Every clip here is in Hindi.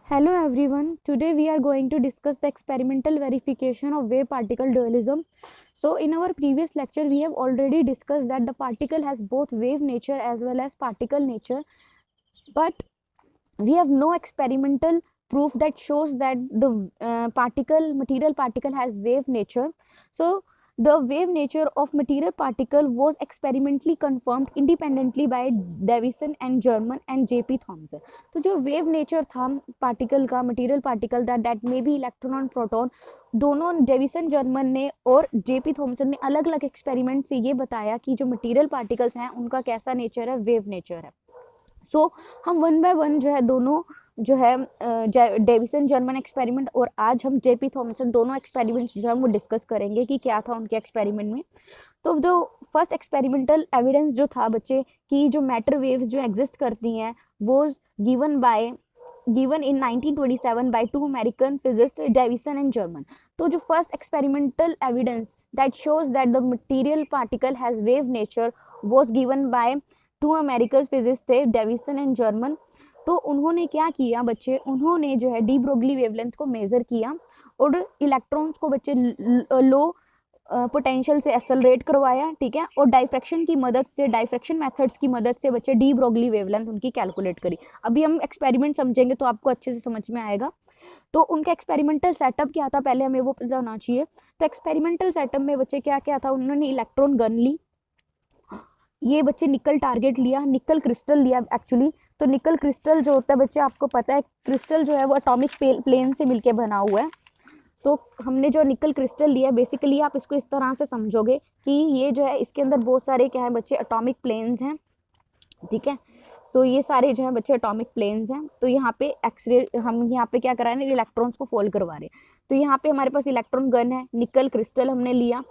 Hello everyone, today we are going to discuss the experimental verification of wave particle dualism. So in our previous lecture we have already discussed that the particle has both wave nature as well as particle nature, but we have no experimental proof that shows that the material particle has wave nature. So the wave nature of material particle was experimentally confirmed independently by Davison and German and JP Thomson. तो जो वेव नेचर था पार्टिकल का, material particle that may be electron और प्रोटॉन, दोनों डेविसन जर्मन ने और जेपी थॉमसन ने अलग अलग एक्सपेरिमेंट से ये बताया कि जो मटेरियल पार्टिकल्स हैं उनका कैसा नेचर है, वेव नेचर है. सो हम वन बाय वन जो है दोनों जो है डेविसन जर्मन एक्सपेरिमेंट और आज हम जेपी थॉमसन दोनों एक्सपेरिमेंट्स जो है वो डिस्कस करेंगे कि क्या था उनके एक्सपेरिमेंट में. तो जो फर्स्ट एक्सपेरिमेंटल एविडेंस जो था बच्चे कि जो मैटर वेव्स जो एग्जिस्ट करती हैं वो given in 1927 by two American physicists Davison and German. तो जो first experimental evidence that shows that the material particle has wave nature was given by two American physicist थे डेविसन एंड जर्मन. तो उन्होंने क्या किया बच्चे, उन्होंने जो है डी ब्रोगली वेवलेंथ को मेजर किया और इलेक्ट्रॉन्स को बच्चे लो पोटेंशियल से एक्सेलरेट करवाया, ठीक है, और डाइफ्रैक्शन की मदद से, डाइफ्रैक्शन मेथड्स की मदद से बच्चे डी ब्रोगली वेवलेंथ उनकी कैलकुलेट करी. अभी हम एक्सपेरिमेंट समझेंगे तो आपको अच्छे से समझ में आएगा. तो उनका एक्सपेरिमेंटल सेटअप क्या था पहले हमें वो पता होना चाहिए. तो एक्सपेरिमेंटल सेटअप में बच्चे क्या क्या था, उन्होंने इलेक्ट्रॉन गन ली, ये बच्चे निकल टारगेट लिया, निकल क्रिस्टल लिया एक्चुअली. तो निकल क्रिस्टल जो होता है बच्चे आपको पता है, क्रिस्टल जो है वो एटॉमिक प्लेन से मिलके बना हुआ है. तो हमने जो निकल क्रिस्टल लिया, बेसिकली आप इसको इस तरह से समझोगे कि ये जो है इसके अंदर बहुत सारे क्या है बच्चे एटॉमिक प्लेन्स हैं, ठीक है. सो ये सारे जो है बच्चे एटॉमिक प्लेन्स हैं. तो यहाँ पे एक्सरे हम यहाँ पे क्या करा रहे हैं, इलेक्ट्रॉन्स को फोल्ड करवा रहे हैं. तो यहाँ पे हमारे पास इलेक्ट्रॉन गन है, निकल क्रिस्टल हमने लिया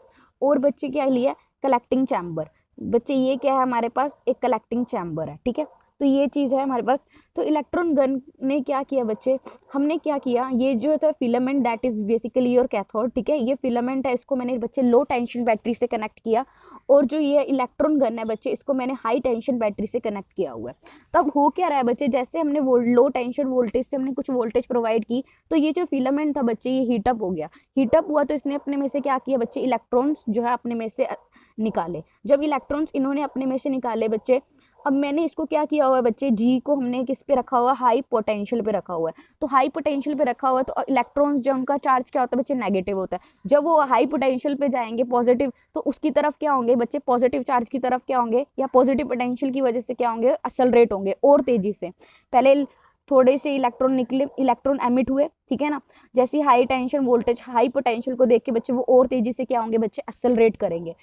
और बच्चे क्या लिया, कलेक्टिंग चैम्बर. बच्चे ये क्या है हमारे पास, एक कलेक्टिंग चैम्बर है, ठीक है. तो ये चीज़ है हमारे पास. तो इलेक्ट्रॉन गन ने क्या किया बच्चे, हमने क्या किया, ये जो था filament that is basically your cathode, ठीक है, ये फिलामेंट है, इसको मैंने बच्चे लो टेंशन बैटरी से कनेक्ट किया. और जो ये इलेक्ट्रॉन गन है बच्चे, इसको मैंने हाई टेंशन बैटरी से कनेक्ट किया हुआ है. तब हो क्या रहा है बच्चे, जैसे हमने लो टेंशन वोल्टेज से हमने कुछ वोल्टेज प्रोवाइड की, तो ये जो फिलामेंट था बच्चे ये हीटअप हो गया. हीटअप हुआ तो इसने अपने में से क्या किया बच्चे, इलेक्ट्रॉन्स जो है अपने में से निकाले. जब इलेक्ट्रॉन्स इन्होंने अपने में से निकाले बच्चे, अब मैंने इसको क्या किया हुआ है बच्चे, जी को हमने किस पे रखा हुआ, हाई पोटेंशियल पे रखा हुआ है. तो हाई पोटेंशियल पे रखा हुआ है तो इलेक्ट्रॉन्स जो उनका चार्ज क्या होता है बच्चे, नेगेटिव होता है. जब वो हाई पोटेंशियल पे जाएंगे पॉजिटिव, तो उसकी तरफ क्या होंगे बच्चे, पॉजिटिव चार्ज की तरफ क्या होंगे, या पॉजिटिव पोटेंशियल की वजह से क्या होंगे, एक्सेलरेट होंगे और तेजी से. पहले थोड़े से इलेक्ट्रॉन निकले, इलेक्ट्रॉन एमिट हुए, ठीक है ना. जैसे high tension voltage, high potential को देख के बच्चे वो और तेजी से क्या होंगे बच्चे, एक्सेलरेट करेंगे.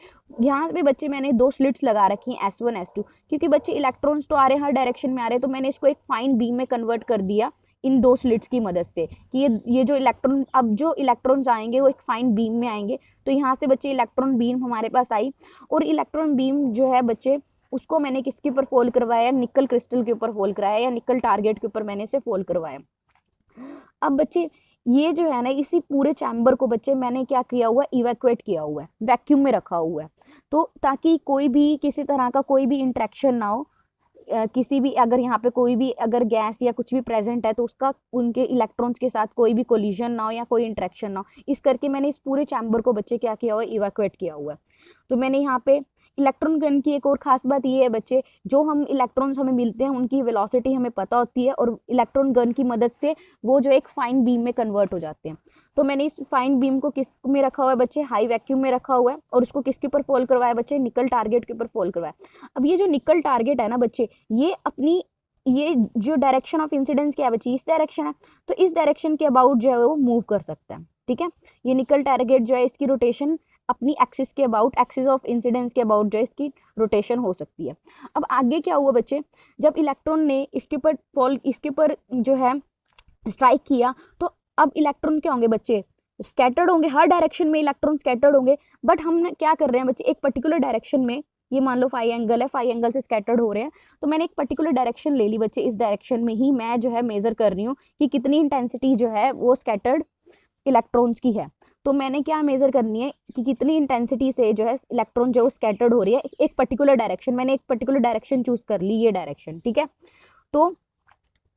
यहाँ पे बच्चे मैंने दो स्लिट्स लगा रखी हैं S1 S2, क्योंकि बच्चे इलेक्ट्रॉन्स तो आ रहे हैं हर डायरेक्शन में आ रहे हैं, तो मैंने इसको एक फाइन बीम में कन्वर्ट कर दिया इन दो स्लिट्स की मदद से कि ये जो इलेक्ट्रॉन, अब जो इलेक्ट्रॉन्स आएंगे वो एक फाइन बीम में आएंगे. तो यहाँ से बच्चे इलेक्ट्रॉन बीम हमारे पास आई, और इलेक्ट्रॉन बीम जो है बच्चे उसको मैंने किसके ऊपर फोल्ड करवाया, निकल क्रिस्टल के ऊपर फोल्ड कराया, या निकल टारगेट के ऊपर मैंने इसे फोल्ड करवाया. अब बच्चे ये जो है ना, इसी पूरे चैम्बर को बच्चे मैंने क्या किया हुआ है, इवैक्यूएट किया हुआ है, वैक्यूम में रखा हुआ है. तो ताकि कोई भी किसी तरह का कोई भी इंट्रैक्शन ना हो, किसी भी अगर यहाँ पे कोई भी अगर गैस या कुछ भी प्रेजेंट है तो उसका उनके इलेक्ट्रॉन्स के साथ कोई भी कोलिजन ना हो या कोई इंट्रैक्शन ना हो, इस करके मैंने इस पूरे चैम्बर को बच्चे क्या किया हुआ है, इवैक्यूएट किया हुआ है. तो मैंने यहाँ पे इलेक्ट्रॉन गन की एक और खास बात ये है बच्चे, जो हम इलेक्ट्रॉन्स हमें मिलते हैं उनकी वेलोसिटी हमें पता होती है, और इलेक्ट्रॉन गन की मदद से वो जो एक फाइन बीम में कन्वर्ट हो जाते हैं. तो मैंने इस फाइन बीम को किस में रखा हुआ है बच्चे, हाई वैक्यूम में रखा हुआ है, और उसको किसके ऊपर फोल्ड करवाया बच्चे, निकल टारगेट के ऊपर फोल्ड करवाया. अब ये जो निकल टारगेट है ना बच्चे, ये अपनी ये जो डायरेक्शन ऑफ इंसिडेंस क्या है बच्चे, इस डायरेक्शन है, तो इस डायरेक्शन के अबाउट जो है वो मूव कर सकता है, ठीक है. ये निकल टारगेट जो है इसकी रोटेशन अपनी एक्सिस के अबाउट, एक्सिस ऑफ इंसिडेंस के अबाउट जो है इसकी रोटेशन हो सकती है. अब आगे क्या हुआ बच्चे, जब इलेक्ट्रॉन ने इसके ऊपर जो है स्ट्राइक किया, तो अब इलेक्ट्रॉन क्या होंगे बच्चे, स्कैटर्ड होंगे, हर डायरेक्शन में इलेक्ट्रॉन स्कैटर्ड होंगे. बट हम क्या कर रहे हैं बच्चे, एक पर्टिकुलर डायरेक्शन में, ये मान लो फाई एंगल है, फाई एंगल से स्कैटर्ड हो रहे हैं, तो मैंने एक पर्टिकुलर डायरेक्शन ले ली बच्चे, इस डायरेक्शन में ही मैं जो है मेजर कर रही हूँ कि कितनी इंटेंसिटी जो है वो स्कैटर्ड इलेक्ट्रॉन्स की है. तो मैंने क्या मेजर करनी है कि कितनी इंटेंसिटी से जो है इलेक्ट्रॉन जो स्कैटर्ड हो रही है एक पर्टिकुलर डायरेक्शन, मैंने एक पर्टिकुलर डायरेक्शन चूज कर ली, ये डायरेक्शन, ठीक है. तो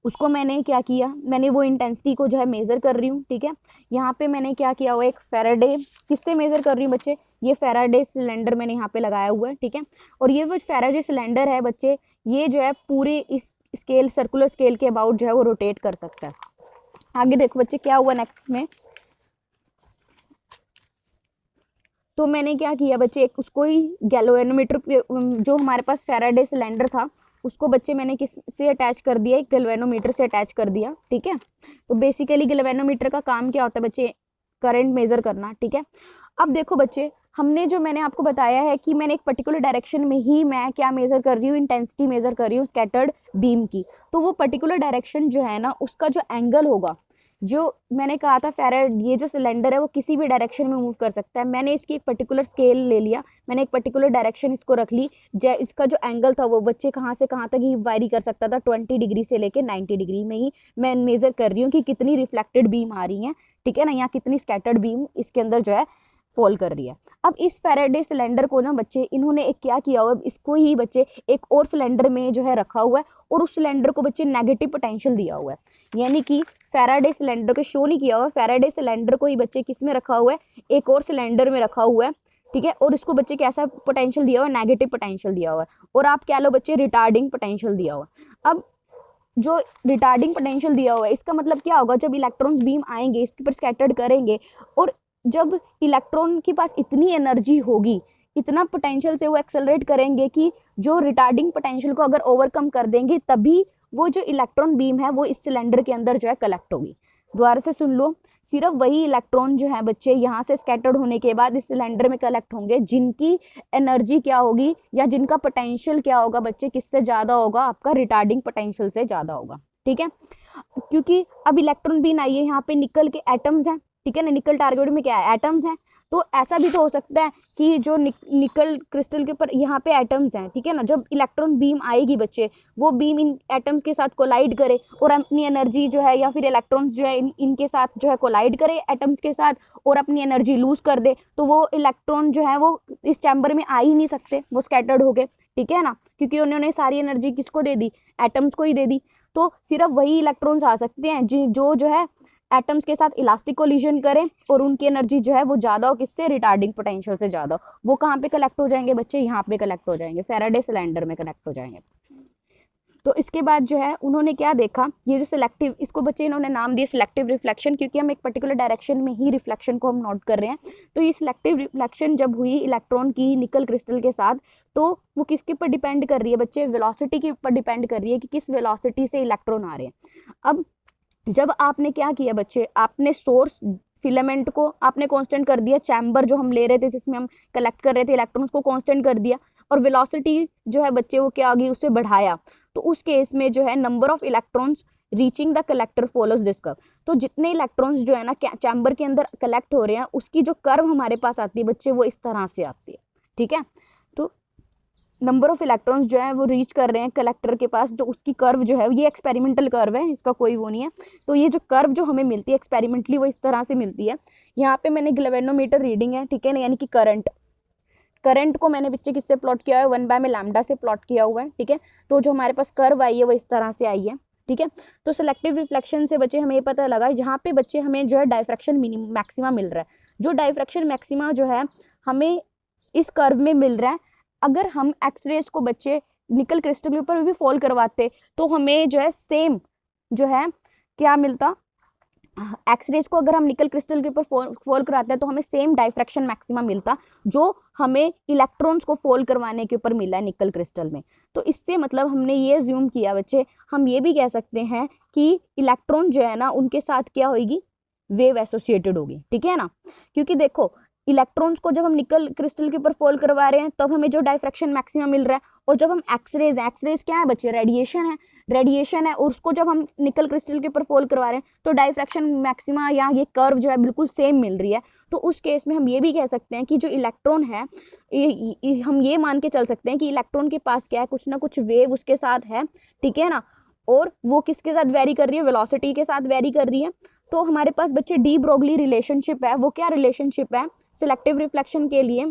उसको मैंने क्या किया, मैंने वो इंटेंसिटी को जो है मेज़र कर रही हूँ, ठीक है। यहाँ पे मैंने क्या किया हुआ, एक फेराडे, किससे मेज़र कर रही हूँ बच्चे, ये फेराडे सिलेंडर मैंने यहाँ पे लगाया हुआ है, ठीक है। और ये वो फेराडे सिलेंडर है बच्चे, ये जो है पूरे इस स्केल, सर्कुलर स्केल के अबाउट जो है वो रोटेट कर सकता है। आगे देखो बच्चे क्या हुआ नेक्स्ट में, तो मैंने क्या किया बच्चे, एक उसको ही गैल्वेनोमीटर जो हमारे पास फेराडे सिलेंडर था उसको बच्चे मैंने किस से अटैच कर दिया, एक गैल्वेनोमीटर से अटैच कर दिया, ठीक है। तो बेसिकली गैल्वेनोमीटर का काम क्या होता है बच्चे, करंट मेजर करना, ठीक है। अब देखो बच्चे, हमने जो मैंने आपको बताया है कि मैंने एक पर्टिकुलर डायरेक्शन में ही मैं क्या मेजर कर रही हूँ, इंटेंसिटी मेजर कर रही हूँ स्कैटर्ड बीम की। तो वो पर्टिकुलर डायरेक्शन जो है ना, उसका जो एंगल होगा, जो मैंने कहा था फेराड, ये जो सिलेंडर है वो किसी भी डायरेक्शन में मूव कर सकता है। मैंने इसकी एक पर्टिकुलर स्केल ले लिया, मैंने एक पर्टिकुलर डायरेक्शन इसको रख ली, इसका जो एंगल था वो बच्चे कहाँ से कहाँ तक ही वारी कर सकता था, 20 डिग्री से लेके 90 डिग्री में ही मैं मेजर कर रही हूँ कि कितनी रिफ्लेक्टेड बीम आ रही है, ठीक है ना, यहाँ कितनी स्कैटर्ड बीम इसके अंदर जो है फॉल कर रही है। अब इस फेराडे सिलेंडर को ना बच्चे, इन्होंने एक क्या किया हुआ, इसको ही बच्चे एक और सिलेंडर में जो है रखा हुआ है, और उस सिलेंडर को बच्चे नेगेटिव पोटेंशियल दिया हुआ है। यानी कि फेराडे सिलेंडर को शो नहीं किया हुआ, फेराडे सिलेंडर को ही बच्चे किस में रखा हुआ है, एक और सिलेंडर में रखा हुआ है, ठीक है। और इसको बच्चे कैसा पोटेंशियल दिया हुआ है, नेगेटिव पोटेंशियल दिया हुआ है, और आप क्या लो बच्चे, रिटार्डिंग पोटेंशियल दिया हुआ है। अब जो रिटार्डिंग पोटेंशियल दिया हुआ है, इसका मतलब क्या होगा, जब इलेक्ट्रॉन्स बीम आएंगे इसके ऊपर स्कैटर्ड करेंगे, और जब इलेक्ट्रॉन के पास इतनी एनर्जी होगी, इतना पोटेंशियल से वो एक्सेलरेट करेंगे कि जो रिटार्डिंग पोटेंशियल को अगर ओवरकम कर देंगे, तभी वो जो इलेक्ट्रॉन बीम है वो इस सिलेंडर के अंदर जो है कलेक्ट होगी। दोबारा से सुन लो, सिर्फ वही इलेक्ट्रॉन जो है बच्चे यहाँ से स्कैटर्ड होने के बाद इस सिलेंडर में कलेक्ट होंगे जिनकी एनर्जी क्या होगी, या जिनका पोटेंशियल क्या होगा बच्चे, किससे ज़्यादा होगा, आपका रिटार्डिंग पोटेंशियल से ज़्यादा होगा, ठीक है। क्योंकि अब इलेक्ट्रॉन बीम आई है, यहाँ पे निकल के एटम्स हैं, ठीक है ना, निकल टारगेट में क्या है, एटम्स हैं। तो ऐसा भी तो हो सकता है कि जो निकल क्रिस्टल के ऊपर यहाँ पे एटम्स हैं, ठीक है ना, जब इलेक्ट्रॉन बीम आएगी बच्चे, वो बीम इन एटम्स के साथ कोलाइड करे और अपनी एनर्जी जो है, या फिर इलेक्ट्रॉन्स जो है इनके साथ जो है कोलाइड करे एटम्स के साथ, और अपनी एनर्जी लूज कर दे, तो वो इलेक्ट्रॉन जो है वो इस चैम्बर में आ ही नहीं सकते, वो स्कैटर्ड हो गए, ठीक है ना, क्योंकि उन्होंने सारी एनर्जी किसको दे दी, एटम्स को ही दे दी। तो सिर्फ वही इलेक्ट्रॉन्स आ सकते हैं जो है एटम्स के साथ इलास्टिक कोलिजन करें, और उनकी एनर्जी जो है वो ज़्यादा हो, किससे, रिटार्डिंग पोटेंशियल से ज़्यादा। वो कहाँ पे कलेक्ट हो जाएंगे बच्चे, यहाँ पे कलेक्ट हो जाएंगे, फेराडे सिलेंडर में कनेक्ट हो जाएंगे। तो इसके बाद जो है उन्होंने क्या देखा, ये जो सिलेक्टिव, इसको बच्चे इन्होंने नाम दिया सिलेक्टिव रिफ्लेक्शन, क्योंकि हम एक पर्टिकुलर डायरेक्शन में ही रिफ्लेक्शन को हम नोट कर रहे हैं। तो ये सिलेक्टिव रिफ्लेक्शन जब हुई इलेक्ट्रॉन की निकल क्रिस्टल के साथ, तो वो किसके ऊपर डिपेंड कर रही है बच्चे, वेलोसिटी के ऊपर डिपेंड कर रही है कि किस वेलोसिटी से इलेक्ट्रॉन आ रहे हैं। अब जब आपने क्या किया बच्चे, आपने सोर्स फिलामेंट को आपने कांस्टेंट कर दिया, चैम्बर जो हम ले रहे थे जिसमें हम कलेक्ट कर रहे थे इलेक्ट्रॉन्स को कांस्टेंट कर दिया, और वेलोसिटी जो है बच्चे वो क्या होगी, उससे बढ़ाया, तो उस केस में जो है number of electrons reaching the collector follows this curve. तो जितने इलेक्ट्रॉन्स जो है ना चैम्बर के अंदर कलेक्ट हो रहे हैं, उसकी जो कर्व हमारे पास आती है बच्चे, वो इस तरह से आती है, ठीक है। तो नंबर ऑफ इलेक्ट्रॉन्स जो है वो रीच कर रहे हैं कलेक्टर के पास, जो उसकी कर्व जो है, ये एक्सपेरिमेंटल कर्व है, इसका कोई वो नहीं है। तो ये जो कर्व जो हमें मिलती है एक्सपेरिमेंटली, वो इस तरह से मिलती है। यहाँ पे मैंने गैल्वेनोमीटर रीडिंग है, ठीक है ना, यानी कि करंट को मैंने बच्चे किससे प्लॉट किया है, 1 बाय में लैम्डा से प्लॉट किया हुआ है, ठीक है। तो जो हमारे पास कर्व आई है वो इस तरह से आई है, ठीक है। तो सिलेक्टिव रिफ्लेक्शन से बच्चे हमें ये पता लगा, जहाँ पे बच्चे हमें जो है डायफ्रैक्शन मैक्सिमा मिल रहा है, जो डायफ्रैक्शन मैक्सिमा जो है हमें इस कर्व में मिल रहा है। अगर हम एक्सरेज को बच्चे निकल क्रिस्टल के ऊपर भी फॉल करवाते, तो हमें जो है सेम जो है क्या मिलता, एक्सरेज को अगर हम निकल क्रिस्टल के ऊपर फॉल कराते हैं तो हमें सेम डायफ्रैक्शन मैक्सिमा मिलता, जो हमें इलेक्ट्रॉन्स को फॉल करवाने के ऊपर मिला है निकल क्रिस्टल में। तो इससे मतलब हमने ये अज्यूम किया बच्चे, हम ये भी कह सकते हैं कि इलेक्ट्रॉन जो है ना उनके साथ क्या होगी, वेव एसोसिएटेड होगी, ठीक है ना। क्योंकि देखो इलेक्ट्रॉन्स को जब हम निकल क्रिस्टल के ऊपर फॉल करवा रहे हैं तब हमें जो डायफ्रैक्शन मैक्सिमा मिल रहा है, और जब हम एक्सरेज क्या है बच्चे, रेडिएशन है, और उसको जब हम निकल क्रिस्टल के ऊपर फॉल करवा रहे हैं तो डायफ्रैक्शन मैक्सिमा या ये कर्व जो है बिल्कुल सेम मिल रही है। तो उस केस में हम ये भी कह सकते हैं कि जो इलेक्ट्रॉन है, हम ये मान के चल सकते हैं कि इलेक्ट्रॉन के पास क्या है, कुछ ना कुछ वेव उसके साथ है, ठीक है ना, और वो किसके साथ वेरी कर रही है, वेलोसिटी के साथ वेरी कर रही है। तो हमारे पास बच्चे डी ब्रोगली रिलेशनशिप है, वो क्या रिलेशनशिप है, सिलेक्टिव रिफ्लेक्शन के लिए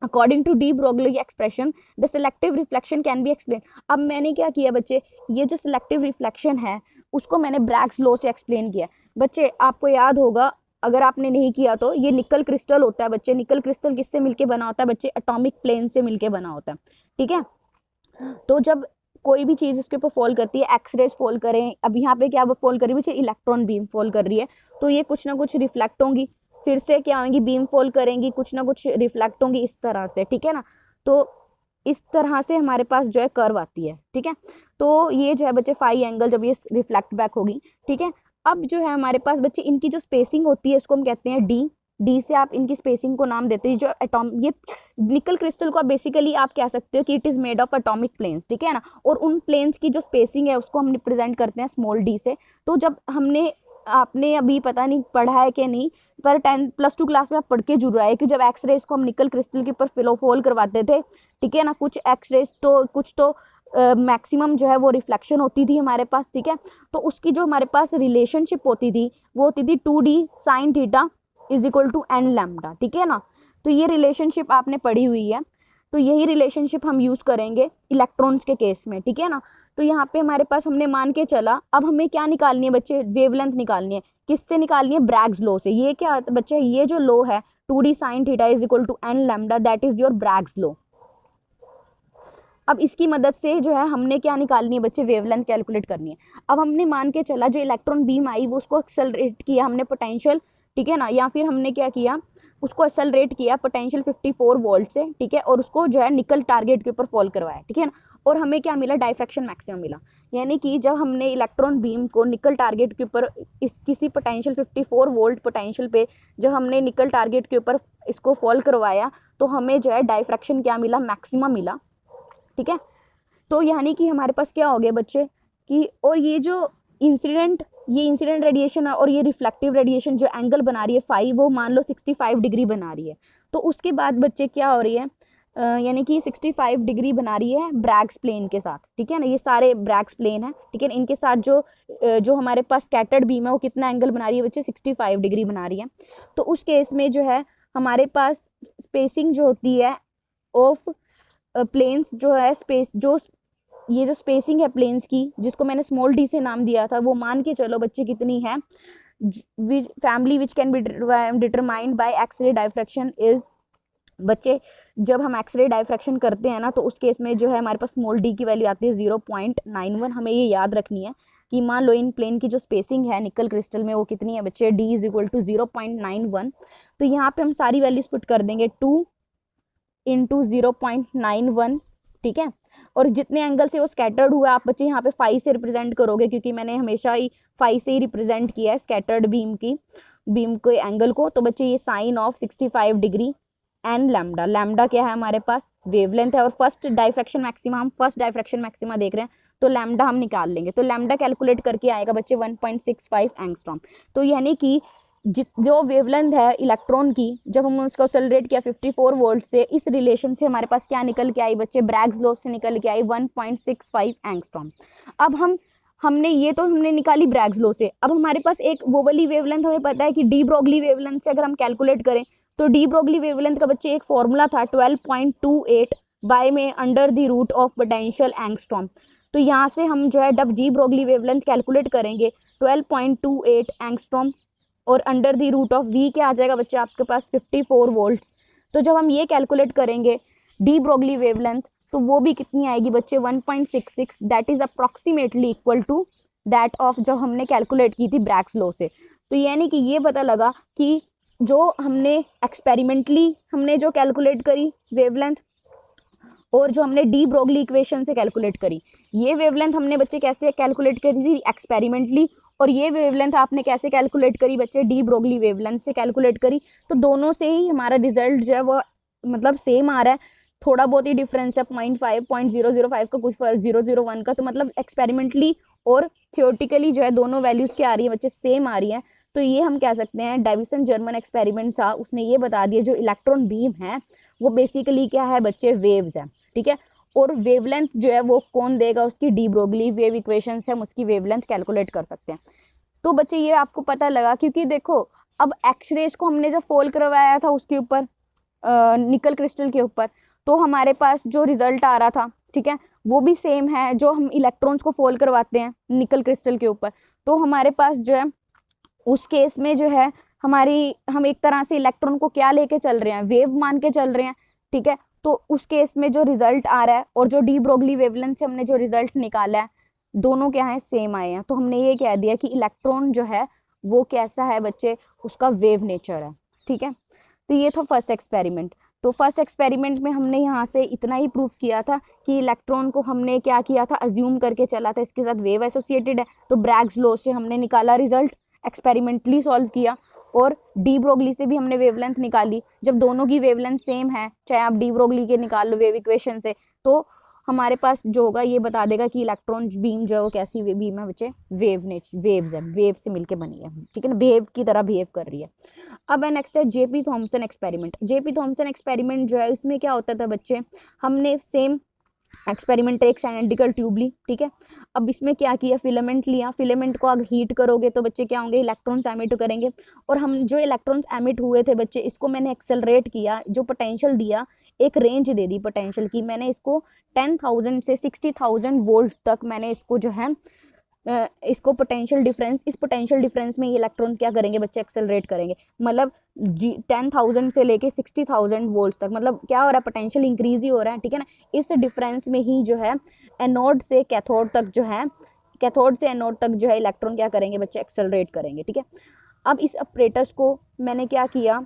according to de Broglie expression the selective reflection can be explain. अब मैंने क्या किया बच्चे, ये जो सिलेक्टिव रिफ्लेक्शन है उसको मैंने ब्रैग्स लॉ से एक्सप्लेन किया। बच्चे आपको याद होगा, अगर आपने नहीं किया तो, ये निकल क्रिस्टल होता है बच्चे। निकल क्रिस्टल किससे मिलके बना होता है बच्चे? एटॉमिक प्लेन से मिलके बना होता है, ठीक है। तो जब कोई भी चीज़ इसके ऊपर फॉल करती है, एक्सरेज फॉल करें, अब यहाँ पे क्या फॉल कर रही है बच्चे? इलेक्ट्रॉन बीम फॉल कर रही है, तो ये कुछ ना कुछ रिफ्लेक्ट होंगी, फिर से क्या होंगी? बीम फॉल करेंगी, कुछ ना कुछ रिफ्लेक्ट होंगी, इस तरह से, ठीक है ना। तो इस तरह से हमारे पास जो है कर्व आती है, ठीक है। तो ये जो है बच्चे फाई एंगल जब ये रिफ्लेक्ट बैक होगी, ठीक है। अब जो है हमारे पास बच्चे इनकी जो स्पेसिंग होती है इसको हम कहते हैं डी। डी से आप इनकी स्पेसिंग को नाम देते हैं। जो एटॉम, ये निकल क्रिस्टल को बेसिकली आप कह सकते हो कि it is made of atomic planes, ठीक है ना। और उन प्लेन्स की जो स्पेसिंग है उसको हम रिप्रेजेंट करते हैं स्मॉल डी से। तो जब हमने, आपने अभी पता नहीं पढ़ा है कि नहीं, पर 10+2 क्लास में आप पढ़ के जरूर आए कि जब एक्सरेज को हम निकल क्रिस्टल के ऊपर फिलोफोल करवाते थे, ठीक है ना, कुछ एक्सरेज तो कुछ तो मैक्सिमम जो है वो रिफ्लेक्शन होती थी हमारे पास, ठीक है। तो उसकी जो हमारे पास रिलेशनशिप होती थी वो होती थी 2D sin theta is equal to n lambda, ठीक है ना। तो ये रिलेशनशिप आपने पढ़ी हुई है, तो यही रिलेशनशिप हम यूज़ करेंगे इलेक्ट्रॉन्स के केस में, ठीक है ना। तो यहाँ पे हमारे पास हमने मान के चला, अब हमें क्या निकालनी है बच्चे? वेवलेंथ निकालनी है। किससे निकालनी है? ब्रैग्स लॉ से। ये क्या बच्चे? ये जो लॉ है 2D sin theta is equal to n lambda, that is your Bragg's law. अब इसकी मदद से जो है हमने क्या निकालनी है बच्चे? वेवलेंथ कैलकुलेट करनी है। अब हमने मान के चला जो इलेक्ट्रॉन बीम आई वो उसको एक्सेलरेट किया हमने पोटेंशियल, ठीक है ना, या फिर हमने क्या किया, उसको एक्सेलरेट किया पोटेंशियल 54 वोल्ट से, ठीक है, और उसको जो है निकल टारगेट के ऊपर फॉल करवाया, ठीक है ना। और हमें क्या मिला? डायफ्रैक्शन मैक्सिमम मिला। यानी कि जब हमने इलेक्ट्रॉन बीम को निकल टारगेट के ऊपर इस किसी पोटेंशियल 54 वोल्ट पोटेंशियल पे जब हमने निकल टारगेट के ऊपर इसको फॉल करवाया, तो हमें जो है डायफ्रैक्शन क्या मिला? मैक्सिमम मिला, ठीक है। तो यानी कि हमारे पास क्या हो गया बच्चे कि, और ये जो इंसिडेंट रेडिएशन है और ये रिफ्लेक्टिव रेडिएशन जो एंगल बना रही है फाई, वो मान लो 65 डिग्री बना रही है। तो उसके बाद बच्चे क्या हो रही है, यानी कि 65 डिग्री बना रही है ब्रैग्स प्लेन के साथ, ठीक है ना। ये सारे ब्रैग्स प्लेन है, ठीक है। इनके साथ जो हमारे पास स्कैटर्ड बीम है वो कितना एंगल बना रही है बच्चे? 65 डिग्री बना रही है। तो उस केस में जो है हमारे पास स्पेसिंग जो होती है ऑफ प्लेन्स जो है, स्पेस जो ये जो स्पेसिंग है प्लेन्स की, जिसको मैंने स्मॉल डी से नाम दिया था, वो मान के चलो बच्चे कितनी है? Family which can be determined by X ray diffraction is, बच्चे जब हम एक्सरे डायफ्रैक्शन करते हैं ना तो उस केस में जो है हमारे पास स्मॉल डी की वैल्यू आती है 0.91। हमें ये याद रखनी है कि मान लो इन प्लेन की जो स्पेसिंग है निकल क्रिस्टल में वो कितनी है बच्चे? d is equal to 0.91। तो यहाँ पे हम सारी वैल्यूज पुट कर देंगे 2 इंटू 0.91, ठीक है। और जितने एंगल से वो स्कैटर्ड हुआ आप बच्चे यहाँ पे फाई से रिप्रेजेंट करोगे, क्योंकि मैंने हमेशा ही फाई से ही रिप्रेजेंट किया है स्कैटर्ड बीम के एंगल को। तो बच्चे ये sine of 65 degree n lambda, lambda क्या है हमारे पास? वेवलेंथ है। और फर्स्ट डायफ्रैक्शन मैक्सिमा देख रहे हैं, तो लैम्डा हम निकाल लेंगे। तो लैम्डा कैलकुलेट करके आएगा बच्चे 1.65 एंगस्ट्रॉम। तो यानी कि जो वेवलेंथ है इलेक्ट्रॉन की, जब हमने उसको एक्सेलरेट किया 54 वोल्ट से, इस रिलेशन से हमारे पास क्या निकल के आई बच्चे? ब्रैग्स लॉ से निकल के आई 1.65 एंगस्ट्रॉम। अब हमने ये तो हमने निकाली ब्रैग्स लॉ से। अब हमारे पास एक वो वाली वेवलेंथ हमें पता है कि डी ब्रोगली वेवलेंथ से अगर हम कैलकुलेट करें, तो डी ब्रोगली वेवलेंथ का बच्चे एक फॉर्मूला था 12.28 बाय में under the root of potential angstrom. तो यहाँ से हम जो है जब डी ब्रोगली वेवलेंथ कैलकुलेट करेंगे 12.28 एंगस्ट्रॉम और under the root of V क्या आ जाएगा बच्चे आपके पास? 54 वोल्ट्स। तो जब हम ये कैलकुलेट करेंगे डी ब्रोगली वेवलेंथ, तो वो भी कितनी आएगी बच्चे? 1.66, that is approximately equal to that of जब हमने कैलकुलेट की थी ब्रैग्स लॉ से। तो यानी कि ये पता लगा कि जो हमने एक्सपेरिमेंटली हमने जो कैलकुलेट करी वेवलेंथ और जो हमने डी ब्रोगली इक्वेशन से कैलकुलेट करी, ये वेवलेंथ हमने बच्चे कैसे कैलकुलेट करी थी? एक्सपेरिमेंटली। और ये वेवलेंथ आपने कैसे कैलकुलेट करी बच्चे? डी ब्रोगली वेवलेंथ से कैलकुलेट करी। तो दोनों से ही हमारा रिजल्ट जो है वो मतलब सेम आ रहा है, थोड़ा बहुत ही डिफरेंस है 0.5 0.005 का, कुछ फर्क 0.01 का। तो मतलब एक्सपेरिमेंटली और थियोरटिकली जो है दोनों वैल्यूज़ क्या आ रही है बच्चे? सेम आ रही हैं। तो ये हम कह सकते हैं डेविसन जर्मन एक्सपेरिमेंट था, उसने ये बता दिया जो इलेक्ट्रॉन बीम है वो बेसिकली क्या है बच्चे? वेव्स है, ठीक है। और वेवलेंथ जो है वो कौन देगा? उसकी डी ब्रोगली वेव इक्वेशन से हम उसकी वेवलेंथ कैलकुलेट कर सकते हैं। तो बच्चे ये आपको पता लगा, क्योंकि देखो अब एक्सरेज को हमने जब फॉल करवाया था उसके ऊपर, निकल क्रिस्टल के ऊपर, तो हमारे पास जो रिजल्ट आ रहा था, ठीक है, वो भी सेम है जो हम इलेक्ट्रॉन्स को फोल्ड करवाते हैं निकल क्रिस्टल के ऊपर। तो हमारे पास जो है उस केस में जो है हम एक तरह से इलेक्ट्रॉन को क्या लेके चल रहे हैं, वेव मान के चल रहे हैं, ठीक है। तो उस केस में जो रिजल्ट आ रहा है और जो डी ब्रोगली वेवलेंथ से हमने जो रिजल्ट निकाला है, दोनों क्या है, सेम आए हैं। तो हमने ये कह दिया कि इलेक्ट्रॉन जो है वो कैसा है बच्चे, उसका वेव नेचर है, ठीक है। तो ये था फर्स्ट एक्सपेरिमेंट। तो फर्स्ट एक्सपेरिमेंट में हमने यहाँ से इतना ही प्रूफ किया था कि इलेक्ट्रॉन को हमने क्या किया था, अज्यूम करके चला था इसके साथ वेव एसोसिएटेड है, तो ब्रैग्स लॉ से हमने निकाला रिजल्ट, एक्सपेरिमेंटली सॉल्व किया, और डी ब्रोगली से भी हमने वेवलेंथ निकाली। जब दोनों की वेवलेंथ सेम है, चाहे आप डी ब्रोगली के निकाल लो वेव इक्वेशन से, तो हमारे पास जो होगा ये बता देगा कि इलेक्ट्रॉन बीम जो है वो कैसी बीम है बच्चे, वेव्स है, वेव से मिलके बनी है, ठीक है ना, वेव की तरह बिहेव कर रही है। अब नेक्स्ट है JP Thomson experiment. JP Thomson experiment जो है इसमें क्या होता था बच्चे, हमने सेम एक्सपेरिमेंट एक साइनेटिकल ट्यूब ली, ठीक है। अब इसमें क्या किया, फिलामेंट लिया, फिलामेंट को अगर हीट करोगे तो बच्चे क्या होंगे, इलेक्ट्रॉन्स एमिट करेंगे, और हम जो इलेक्ट्रॉन्स एमिट हुए थे बच्चे, इसको मैंने एक्सेलरेट किया, जो पोटेंशियल दिया, एक रेंज दे दी पोटेंशियल की, मैंने इसको 10,000 से 60,000 वोल्ट तक मैंने इसको जो है इसको पोटेंशियल डिफरेंस, इस पोटेंशियल डिफरेंस में ये इलेक्ट्रॉन क्या करेंगे बच्चे, एक्सेलरेट करेंगे, मतलब 10,000 से लेके 60,000 वोल्ट तक, मतलब क्या हो रहा है, पोटेंशियल इंक्रीज ही हो रहा है, ठीक है ना। इस डिफरेंस में ही जो है एनोड से कैथोड तक जो है, कैथोड से एनोड तक जो है इलेक्ट्रॉन क्या करेंगे बच्चे, एक्सेलरेट करेंगे, ठीक है। अब इस अपरेटस को मैंने क्या किया,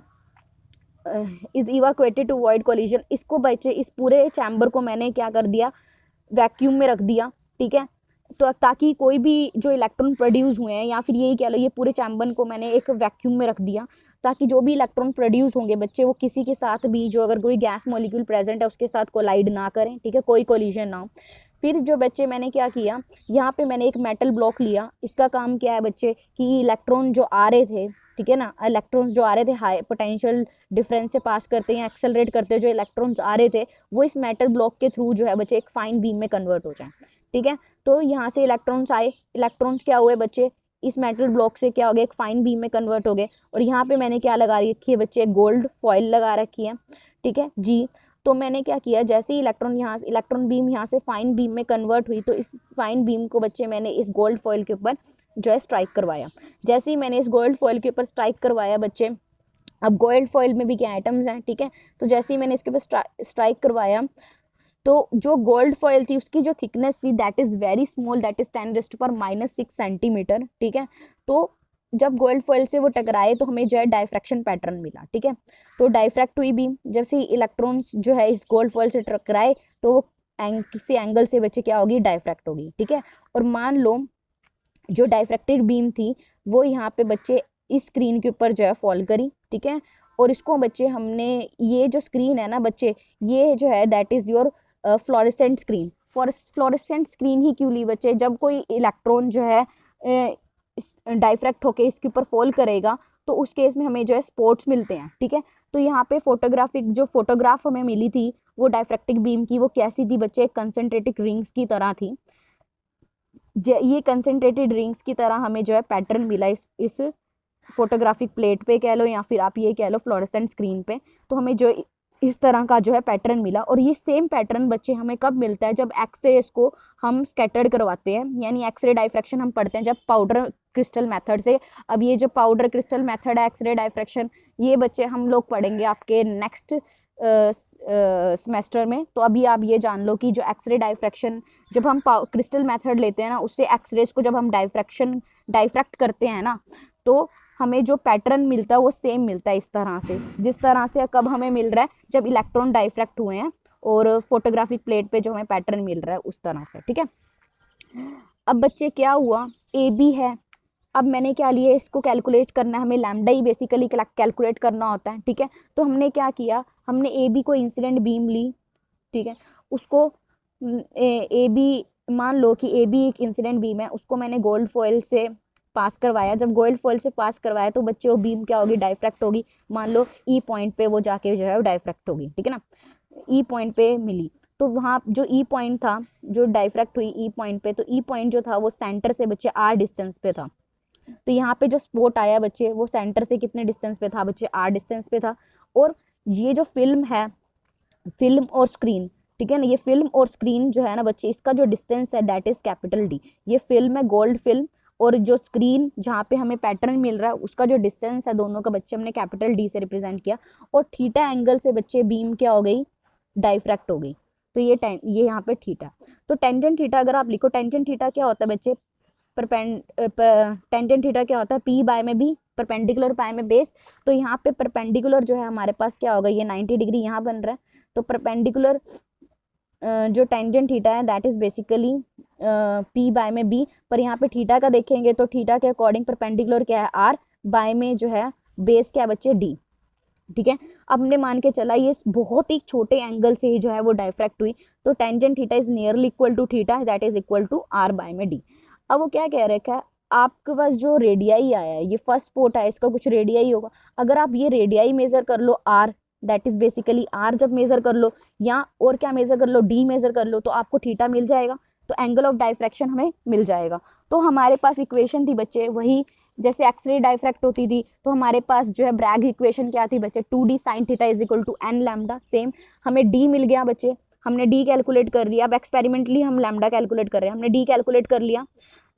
इज इवाक्वेटेड टू अवॉइड कोलिजन, इसको बच्चे इस पूरे चैम्बर को मैंने क्या कर दिया, वैक्यूम में रख दिया, ठीक है। तो ताकि कोई भी जो इलेक्ट्रॉन प्रोड्यूस हुए हैं, या फिर यही कह लो ये पूरे चैम्बर को मैंने एक वैक्यूम में रख दिया, ताकि जो भी इलेक्ट्रॉन प्रोड्यूस होंगे बच्चे वो किसी के साथ भी, जो अगर कोई गैस मॉलिक्यूल प्रेजेंट है उसके साथ कोलाइड ना करें, ठीक है, कोई कोलिजन ना हो। फिर जो बच्चे मैंने क्या किया, यहाँ पे मैंने एक मेटल ब्लॉक लिया, इसका काम क्या है बच्चे कि इलेक्ट्रॉन जो आ रहे थे, ठीक है ना, इलेक्ट्रॉन्स जो आ रहे थे हाई पोटेंशियल डिफरेंस से पास करते हैं, एक्सेलरेट करते हैं, जो इलेक्ट्रॉन्स आ रहे थे वो इस मेटल ब्लॉक के थ्रू जो है बच्चे एक फाइन बीम में कन्वर्ट हो जाए, ठीक है। तो यहाँ से इलेक्ट्रॉन्स आए, इलेक्ट्रॉन्स क्या हुए बच्चे, इस मेटल ब्लॉक से क्या हो गया, एक फाइन बीम में कन्वर्ट हो गए, और यहाँ पे मैंने क्या लगा रखी है बच्चे, गोल्ड फॉइल लगा रखी है, ठीक है जी। तो मैंने क्या किया, जैसे ही इलेक्ट्रॉन बीम यहाँ से फाइन बीम में कन्वर्ट हुई, तो इस फाइन बीम को बच्चे मैंने इस गोल्ड फॉइल के ऊपर जो है स्ट्राइक करवाया। जैसे ही मैंने इस गोल्ड फॉइल के ऊपर स्ट्राइक करवाया बच्चे, अब गोल्ड फॉइल में भी क्या एटम्स हैं, ठीक है, तो जैसे ही मैंने इसके ऊपर स्ट्राइक करवाया, तो जो गोल्ड फॉइल थी उसकी जो थिकनेस थी that is very small, that is 10⁻⁻⁶ centimetre, ठीक है। तो जब गोल्ड फॉइल से वो टकराए तो हमें जो है डायफ्रैक्शन पैटर्न मिला, ठीक है। तो डायफ्रैक्ट हुई बीम, जब से इलेक्ट्रॉन्स जो है इस गोल्ड फॉइल से टकराए तो वो किसी एंगल से बच्चे क्या होगी, डायफ्रैक्ट होगी, ठीक है। और मान लो जो डायफ्रैक्टेड बीम थी वो यहाँ पे बच्चे इस स्क्रीन के ऊपर जो है फॉल करी, ठीक है। और इसको बच्चे हमने, ये जो स्क्रीन है ना बच्चे, ये जो है that is your fluorescent screen. Fluorescent screen ही क्यों ली बच्चे, जब कोई इलेक्ट्रॉन जो है डाइफ्रैक्ट होके इसके ऊपर फॉल करेगा तो उस केस में हमें जो है स्पॉट्स मिलते हैं, ठीक है। तो यहाँ पे फोटोग्राफ हमें मिली थी वो डायफ्रैक्टिक बीम की, वो कैसी थी बच्चे, कंसनट्रेटेड रिंग्स की तरह थी। ये कंसनट्रेटेड रिंग्स की तरह हमें जो है पैटर्न मिला इस फोटोग्राफिक प्लेट पे कह लो, या फिर आप ये कह लो फ्लोरेसेंट स्क्रीन पे। तो हमें जो इस तरह का जो है पैटर्न मिला, और ये सेम पैटर्न बच्चे हमें कब मिलता है, जब एक्सरेज को हम स्कैटर्ड करवाते हैं, यानी एक्सरे डायफ्रैक्शन हम पढ़ते हैं जब पाउडर क्रिस्टल मेथड से। अब ये जो पाउडर क्रिस्टल मेथड है एक्सरे डायफ्रैक्शन, ये बच्चे हम लोग पढ़ेंगे आपके नेक्स्ट सेमेस्टर में। तो अभी आप ये जान लो कि जो एक्सरे डायफ्रैक्शन, जब हम क्रिस्टल मेथड लेते हैं ना, उससे एक्सरेज को जब हम डायफ्रैक्ट करते हैं ना, तो हमें जो पैटर्न मिलता है वो सेम मिलता है इस तरह से, जिस तरह से कब हमें मिल रहा है, जब इलेक्ट्रॉन डायफ्रैक्ट हुए हैं और फोटोग्राफिक प्लेट पे जो हमें पैटर्न मिल रहा है उस तरह से, ठीक है। अब बच्चे क्या हुआ, ए बी है, अब मैंने क्या लिया, इसको कैलकुलेट करना है हमें, लैम्डा ही बेसिकली कैलकुलेट करना होता है, ठीक है। तो हमने क्या किया, हमने ए बी को इंसिडेंट बीम ली, ठीक है, उसको ए बी, मान लो कि ए बी एक इंसिडेंट बीम है, उसको मैंने गोल्ड फॉइल से पास करवाया। जब गोल्ड फॉइल से पास करवाया तो बच्चे वो बीम क्या होगी, डायफ्रैक्ट होगी, मान लो ई पॉइंट पे वो जाके जो है वो डायफ्रैक्ट होगी, ठीक है ना, ई पॉइंट पे मिली। तो वहाँ जो ई पॉइंट था, जो डायफ्रैक्ट हुई ई पॉइंट पे, तो ई पॉइंट जो था वो सेंटर से बच्चे आर डिस्टेंस पे था। तो यहाँ पे जो स्पॉट आया बच्चे वो सेंटर से कितने डिस्टेंस पे था बच्चे, आर डिस्टेंस पे था। और ये जो फिल्म है, फिल्म और स्क्रीन, ठीक है ना, ये फिल्म और स्क्रीन जो है ना बच्चे, इसका जो डिस्टेंस है दैट इज कैपिटल डी। ये फिल्म है गोल्ड फिल्म, और जो स्क्रीन जहाँ पे हमें पैटर्न मिल रहा है उसका जो डिस्टेंस है दोनों का बच्चे हमने कैपिटल डी से रिप्रेजेंट किया। और थीटा एंगल से बच्चे बीम क्या हो गई, डाइफ्रैक्ट हो गई। तो ये यहाँ पे थीटा। तो टेंजेंट थीटा अगर आप लिखो, टेंजेंट थीटा क्या होता है बच्चे, टेंजेंट थीटा क्या होता है, पी बाय में बी, परपेंडिकुलर पाई में बेस। तो यहाँ पे परपेंडिकुलर जो है हमारे पास क्या होगा, ये 90 डिग्री यहाँ बन रहा है, तो परपेंडिकुलर जो टेंजेंट थीटा है that is basically P by में बी। पर यहाँ पे थीटा का देखेंगे तो थीटा के अकॉर्डिंग परपेंडिकुलर क्या है, आर, बाय में जो है बेस क्या है बच्चे, डी। ठीक है, अब हमने मान के चला ये बहुत ही छोटे एंगल से ही जो है वो डाइफ्रैक्ट हुई, तो tangent theta is nearly equal to theta that is equal to R by में डी। अब वो क्या कह रखा है, आपके पास जो रेडियाई आया है, ये फर्स्ट स्पॉट है, इसका कुछ रेडियाई होगा। अगर आप ये रेडियाई मेजर कर लो r, that is basically r जब मेजर कर लो, या और क्या मेजर कर लो, डी मेजर कर लो, तो आपको थीटा मिल जाएगा, तो एंगल ऑफ डाइफ्रैक्शन हमें मिल जाएगा। तो हमारे पास इक्वेशन थी बच्चे वही जैसे एक्सरे डाइफ्रैक्ट होती थी, तो हमारे पास जो है ब्रैग इक्वेशन क्या थी बच्चे, 2d sine theta is equal to n lambda. Same हमें डी मिल गया बच्चे, हमने डी कैलकुलेट कर लिया। अब एक्सपेरिमेंटली हम लैम्डा कैलकुलेट कर रहे हैं, हमने डी कैलकुलेट कर लिया,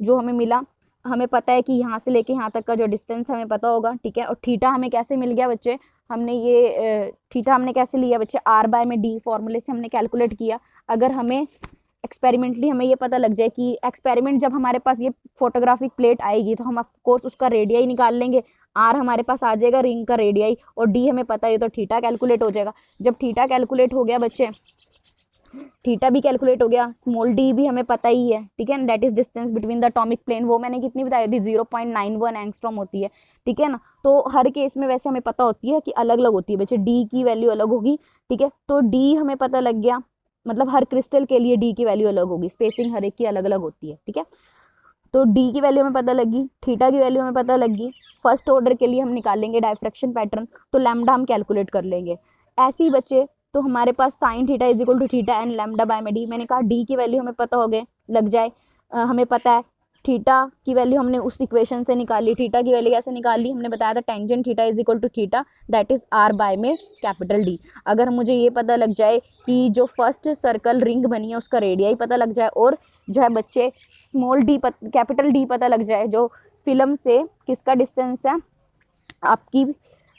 जो हमें मिला, हमें पता है कि यहाँ से लेके यहाँ तक का जो डिस्टेंस हमें पता होगा, ठीक है। और थीटा हमें कैसे मिल गया बच्चे, हमने ये थीटा हमने कैसे लिया बच्चे, आर बाय में डी फॉर्मूले से हमने कैलकुलेट किया। अगर हमें एक्सपेरिमेंटली हमें ये पता लग जाए कि एक्सपेरिमेंट जब हमारे पास ये फोटोग्राफिक प्लेट आएगी तो हम ऑफ कोर्स उसका रेडियाई निकाल लेंगे, आर हमारे पास आ जाएगा रिंग का रेडियाई, और डी हमें पता है तो थीटा कैलकुलेट हो जाएगा। जब थीटा कैलकुलेट हो गया बच्चे, थीटा भी कैलकुलेट हो गया, स्मॉल डी भी हमें पता ही है, ठीक है ना, that is distance between the atomic plane, वो मैंने कितनी बताई थी, 0.91 एंगस्ट्रॉम होती है, ठीक है ना। तो हर केस में वैसे हमें पता होती है कि अलग अलग होती है बच्चे, डी की वैल्यू अलग होगी, ठीक है। तो डी हमें पता लग गया, मतलब हर क्रिस्टल के लिए डी की वैल्यू अलग होगी, स्पेसिंग हर एक की अलग अलग होती है, ठीक है। तो डी की वैल्यू हमें पता लगी, थीटा की वैल्यू हमें पता लगी। फर्स्ट ऑर्डर के लिए हम निकालेंगे डाइफ्रैक्शन पैटर्न, तो लैम्डा हम कैलकुलेट कर लेंगे। ऐसे ही बच्चे, तो हमारे पास sine theta is equal to theta and lambda by में डी। मैंने कहा डी की वैल्यू हमें पता हो गए, लग जाए, हमें पता है थीटा की वैल्यू हमने उस इक्वेशन से निकाली। थीटा की वैल्यू कैसे निकाली, हमने बताया था tangent theta is equal to theta that is R by में कैपिटल डी। अगर मुझे ये पता लग जाए कि जो फर्स्ट सर्कल रिंग बनी है उसका रेडियाई पता लग जाए, और जो है बच्चे स्मॉल डी कैपिटल डी पता लग जाए, जो फिल्म से किसका डिस्टेंस है, आपकी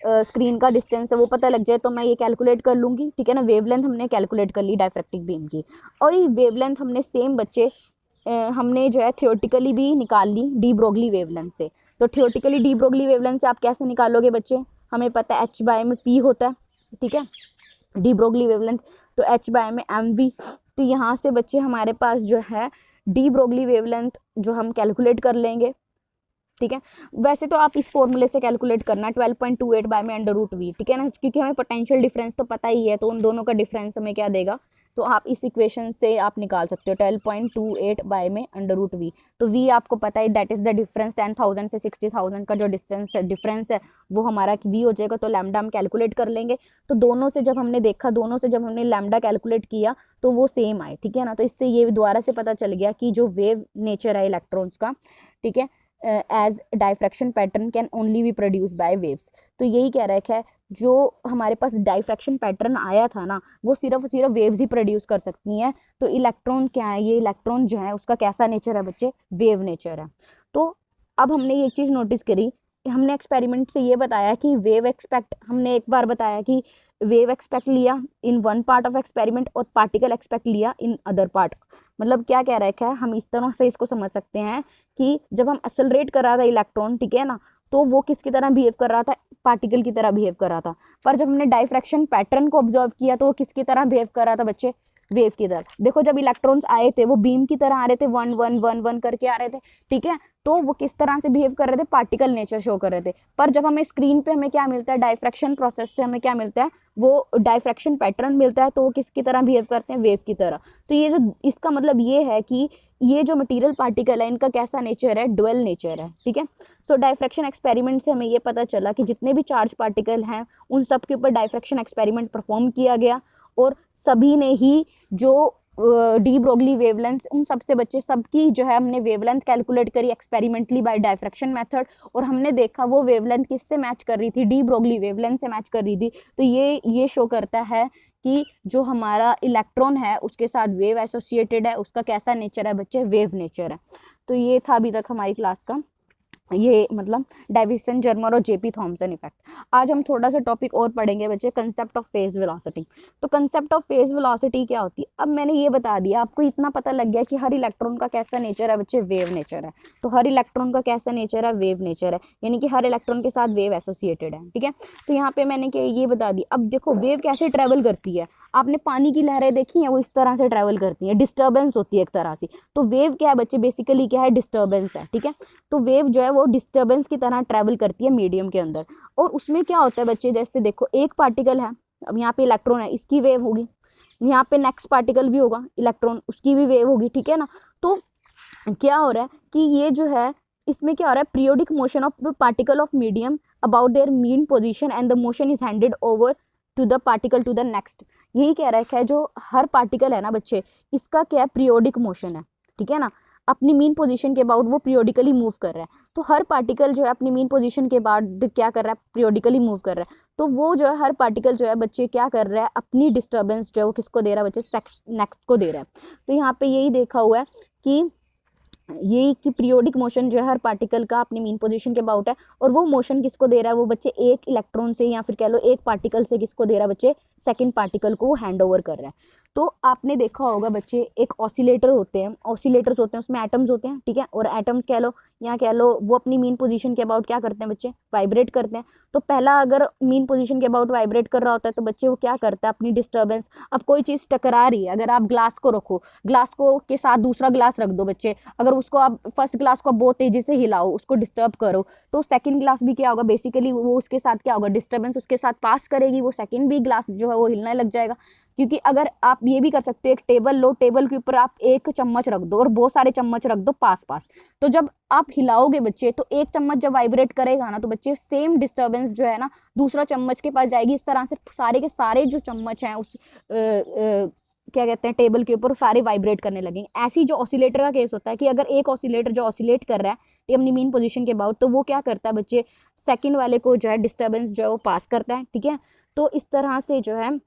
स्क्रीन का डिस्टेंस है वो पता लग जाए, तो मैं ये कैलकुलेट कर लूँगी, ठीक है ना। वेवलेंथ हमने कैलकुलेट कर ली डाइफ्रैक्टिक बीम की, और ये वेवलेंथ हमने सेम बच्चे हमने जो है थियोरेटिकली भी निकाल ली डी ब्रोगली वेवलेंथ से। तो थियोरेटिकली डी ब्रोगली वेवलेंथ से आप कैसे निकालोगे बच्चे, हमें पता है एच बाय में पी होता है, ठीक है, डी ब्रोगली वेवलेंथ, तो एच बाय में एम वी। तो यहाँ से बच्चे हमारे पास जो है डी ब्रोगली वेवलेंथ जो हम कैलकुलेट कर लेंगे, ठीक है। वैसे तो आप इस फॉर्मूले से कैलकुलेट करना 12.28 बाय में अंडर रूट वी, ठीक है ना, क्योंकि हमें पोटेंशियल डिफरेंस तो पता ही है, तो उन दोनों का डिफरेंस हमें क्या देगा, तो आप इस इक्वेशन से आप निकाल सकते हो 12.28 बाय में अंडर रूट वी। तो वी आपको पता है दैट इज द डिफरेंस, 10,000 से 60,000 का जो डिस्टेंस है डिफरेंस है वो हमारा वी हो जाएगा। तो लैम्डा हम कैलकुलेट कर लेंगे। तो दोनों से जब हमने देखा, दोनों से जब हमने लैम्डा कैलकुलेट किया तो वो सेम आए, ठीक है ना। तो इससे ये दोबारा से पता चल गया कि जो वेव नेचर है इलेक्ट्रॉन्स का, ठीक है, as diffraction pattern can only be produce by waves. तो यही कह रखा है, जो हमारे पास डाइफ्रैक्शन पैटर्न आया था ना वो सिर्फ वेव्स ही प्रोड्यूस कर सकती हैं। तो इलेक्ट्रॉन क्या है, ये इलेक्ट्रॉन जो है उसका कैसा नेचर है बच्चे, वेव नेचर है। तो अब हमने ये चीज़ नोटिस करी, हमने एक्सपेरिमेंट से ये बताया कि वेव एक्सपेक्ट, हमने एक बार बताया कि वेव एक्सपेक्ट लिया in one part of experiment और पार्टिकल एक्सपेक्ट लिया इन अदर पार्ट। मतलब क्या कह रखा है, हम इस तरह से इसको समझ सकते हैं कि जब हम एक्सेलरेट कर रहा था इलेक्ट्रॉन, ठीक है ना, तो वो किसकी तरह बिहेव कर रहा था, पार्टिकल की तरह बिहेव कर रहा था। पर जब हमने डाइफ्रैक्शन पैटर्न को ऑब्जर्व किया तो वो किसकी तरह बिहेव कर रहा था बच्चे, वेव की तरह। देखो जब इलेक्ट्रॉन्स आए थे वो बीम की तरह आ रहे थे, 1 1 1 1 करके आ रहे थे, ठीक है। तो वो किस तरह से बिहेव कर रहे थे, पार्टिकल नेचर शो कर रहे थे। पर जब हमें स्क्रीन पे हमें क्या मिलता है, डाइफ्रैक्शन प्रोसेस से हमें क्या मिलता है, वो डाइफ्रैक्शन पैटर्न मिलता है, तो वो किसकी तरह बिहेव करते हैं, वेव की तरह। तो ये जो इसका मतलब ये है कि ये जो मटेरियल पार्टिकल है इनका कैसा नेचर है, डुअल नेचर है, ठीक है। सो डाइफ्रैक्शन एक्सपेरिमेंट से हमें ये पता चला कि जितने भी चार्ज पार्टिकल हैं उन सब के ऊपर डाइफ्रैक्शन एक्सपेरिमेंट परफॉर्म किया गया, और सभी ने ही जो डी ब्रोगली वेवलेंथ, उन सबसे बच्चे सबकी जो है हमने वेवलेंथ कैलकुलेट करी एक्सपेरिमेंटली बाय डायफ्रैक्शन मेथड, और हमने देखा वो वेवलेंथ किससे मैच कर रही थी, डी ब्रोगली वेवलेंथ से मैच कर रही थी। तो ये शो करता है कि जो हमारा इलेक्ट्रॉन है उसके साथ वेव एसोसिएटेड है, उसका कैसा नेचर है बच्चे, वेव नेचर है। तो ये था अभी तक हमारी क्लास का, ये मतलब डेविसन जर्मर और जेपी थॉमसन इफेक्ट। आज हम थोड़ा सा टॉपिक और पढ़ेंगे बच्चे, कंसेप्ट ऑफ फेज वेलोसिटी। तो कंसेप्ट ऑफ फेज वेलोसिटी क्या होती है, अब मैंने ये बता दिया, आपको इतना पता लग गया कि हर इलेक्ट्रॉन का कैसा नेचर है बच्चे, वेव नेचर है। तो हर इलेक्ट्रॉन का कैसा नेचर है, वेव नेचर है, यानी कि हर इलेक्ट्रॉन के साथ वेव एसोसिएटेड है, ठीक है। तो यहाँ पे मैंने क्या ये बता दी। अब देखो वेव कैसे ट्रेवल करती है, आपने पानी की लहरें देखी हैं, वो इस तरह से ट्रेवल करती हैं, डिस्टर्बेंस होती है एक तरह से। तो वेव क्या है बच्चे, बेसिकली क्या है, डिस्टर्बेंस है, ठीक है। तो वेव जो है वो डिस्टर्बेंस की तरह ट्रैवल करती है मीडियम के अंदर। और उसमें क्या होता है बच्चे, जैसे देखो एक पार्टिकल है, अब यहाँ पे इलेक्ट्रॉन है, इसकी वेव होगी, यहाँ पे नेक्स्ट पार्टिकल भी होगा इलेक्ट्रॉन, उसकी भी वेव होगी, ठीक है ना। तो क्या हो रहा है कि ये जो है, इसमें क्या हो रहा है, periodic motion of the particle of medium about their mean position and the motion is handed over to the particle to the next. यही कह रहा है जो हर पार्टिकल है ना बच्चे, इसका क्या है, पीरियोडिक मोशन है, ठीक है ना। अपनी मीन पोजीशन के अबाउट वो पीरियोडिकली मूव कर रहा है। तो हर पार्टिकल जो है अपनी मीन पोजीशन के बाद क्या कर रहा है, पीरियोडिकली मूव कर रहा है। तो वो जो है हर पार्टिकल जो है बच्चे क्या कर रहा है, अपनी डिस्टर्बेंस जो है वो किसको दे रहा है बच्चे, नेक्स्ट को दे रहा है। तो यहाँ पे यही देखा हुआ है कि यही कि पीरियोडिक मोशन जो है हर पार्टिकल का अपनी मीन पोजीशन के अबाउट है, और वो मोशन किसको दे रहा है, वो बच्चे एक इलेक्ट्रॉन से या फिर कह लो एक पार्टिकल से किसको दे रहा है बच्चे, सेकंड पार्टिकल को हैंड ओवर कर रहा है। तो आपने देखा होगा बच्चे, एक ऑसिलेटर होते हैं, ऑसिलेटर्स होते हैं, उसमें एटम्स होते हैं, ठीक है। और एटम्स कह लो या कह लो वो अपनी मीन पोजीशन के अबाउट क्या करते हैं बच्चे, वाइब्रेट करते हैं। तो पहला अगर मीन पोजीशन के अबाउट वाइब्रेट कर रहा होता है तो बच्चे वो क्या करता है, अपनी डिस्टर्बेंस, अब कोई चीज़ टकरा रही है, अगर आप ग्लास को रखो, ग्लास को के साथ दूसरा ग्लास रख दो बच्चे, अगर उसको आप फर्स्ट ग्लास को बहुत तेजी से हिलाओ, उसको डिस्टर्ब करो, तो सेकंड ग्लास भी क्या होगा, बेसिकली वो उसके साथ क्या होगा, डिस्टर्बेंस उसके साथ पास करेगी, वो सेकंड भी ग्लास जो है वो हिलने लग जाएगा। क्योंकि अगर आप ये भी कर सकते हो, एक टेबल लो, टेबल के ऊपर आप एक चम्मच रख दो और बहुत सारे चम्मच रख दो पास पास, तो जब आप हिलाओगे बच्चे, तो एक चम्मच जब वाइब्रेट करेगा ना, तो बच्चे सेम डिस्टर्बेंस जो है ना दूसरा चम्मच के पास जाएगी। इस तरह से सारे के सारे जो चम्मच हैं उस क्या कहते हैं टेबल के ऊपर, सारे वाइब्रेट करने लगेंगे। ऐसी जो ऑसिलेटर का केस होता है कि अगर एक ऑसिलेटर जो ऑसिलेट कर रहा है अपनी मीन पोजीशन के अबाउट, तो वो क्या करता है बच्चे, सेकंड वाले को जो है डिस्टर्बेंस जो है वो पास करता है, ठीक है। तो इस तरह से जो है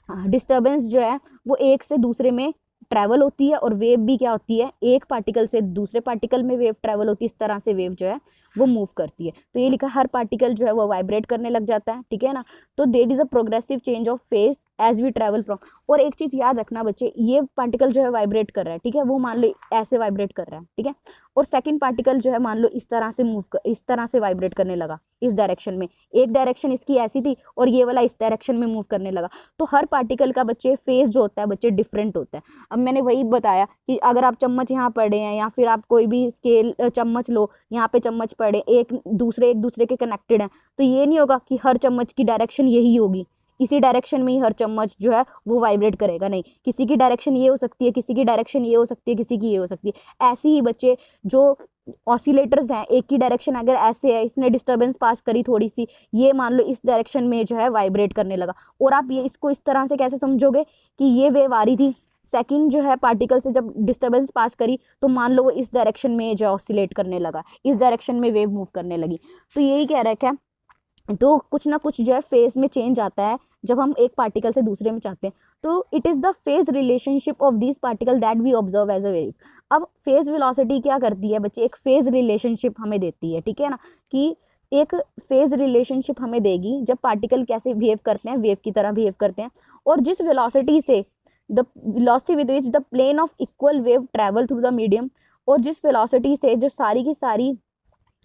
डिस्टर्बेंस जो है वो एक से दूसरे में ट्रैवल होती है, और वेव भी क्या होती है, एक पार्टिकल से दूसरे पार्टिकल में वेव ट्रैवल होती है। इस तरह से वेव जो है वो मूव करती है। तो ये लिखा हर पार्टिकल जो है वो वाइब्रेट करने लग जाता है, ठीक है ना। तो there is a progressive change of phase as we travel from. और एक चीज़ याद रखना बच्चे, ये पार्टिकल जो है वाइब्रेट कर रहा है, ठीक है, वो मान लो ऐसे वाइब्रेट कर रहा है, ठीक है। और सेकंड पार्टिकल जो है मान लो इस तरह से इस तरह से वाइब्रेट करने लगा, इस डायरेक्शन में, एक डायरेक्शन इसकी ऐसी थी और ये वाला इस डायरेक्शन में मूव करने लगा। तो हर पार्टिकल का बच्चे फेज जो होता है बच्चे डिफरेंट होता है। अब मैंने वही बताया कि अगर आप चम्मच यहाँ पढ़े हैं या फिर आप कोई भी स्केल चम्मच लो, यहाँ पे चम्मच पढ़े, एक दूसरे के कनेक्टेड हैं, तो ये नहीं होगा कि हर चम्मच की डायरेक्शन यही होगी, इसी डायरेक्शन में ही हर चम्मच जो है वो वाइब्रेट करेगा, नहीं, किसी की डायरेक्शन ये हो सकती है, किसी की डायरेक्शन ये हो सकती है, किसी की ये हो सकती है। ऐसे ही बच्चे जो ऑसिलेटर्स हैं, एक की डायरेक्शन अगर ऐसे है, इसने डिस्टर्बेंस पास करी थोड़ी सी, ये मान लो इस डायरेक्शन में जो है वाइब्रेट करने लगा, और आप ये इसको इस तरह से कैसे समझोगे कि ये वेव आ रही थी सेकंड जो है पार्टिकल से, जब डिस्टर्बेंस पास करी तो मान लो वो इस डायरेक्शन में जो ऑसिलेट करने लगा, इस डायरेक्शन में वेव मूव करने लगी। तो यही कह रहा है, तो कुछ ना कुछ जो है फेज में चेंज आता है जब हम एक पार्टिकल से दूसरे में चाहते हैं। तो it is the phase relationship of this particle that we observe as a wave. अब फेज वेलोसिटी क्या करती है बच्चे, एक फेज रिलेशनशिप हमें देती है, ठीक है ना, कि एक फेज रिलेशनशिप हमें देगी जब पार्टिकल कैसे बिहेव करते हैं, वेव की तरह बिहेव करते हैं। और जिस वेलोसिटी से the velocity with which the plane of equal wave travel through the medium, और जिस वेलोसिटी से जो सारी की सारी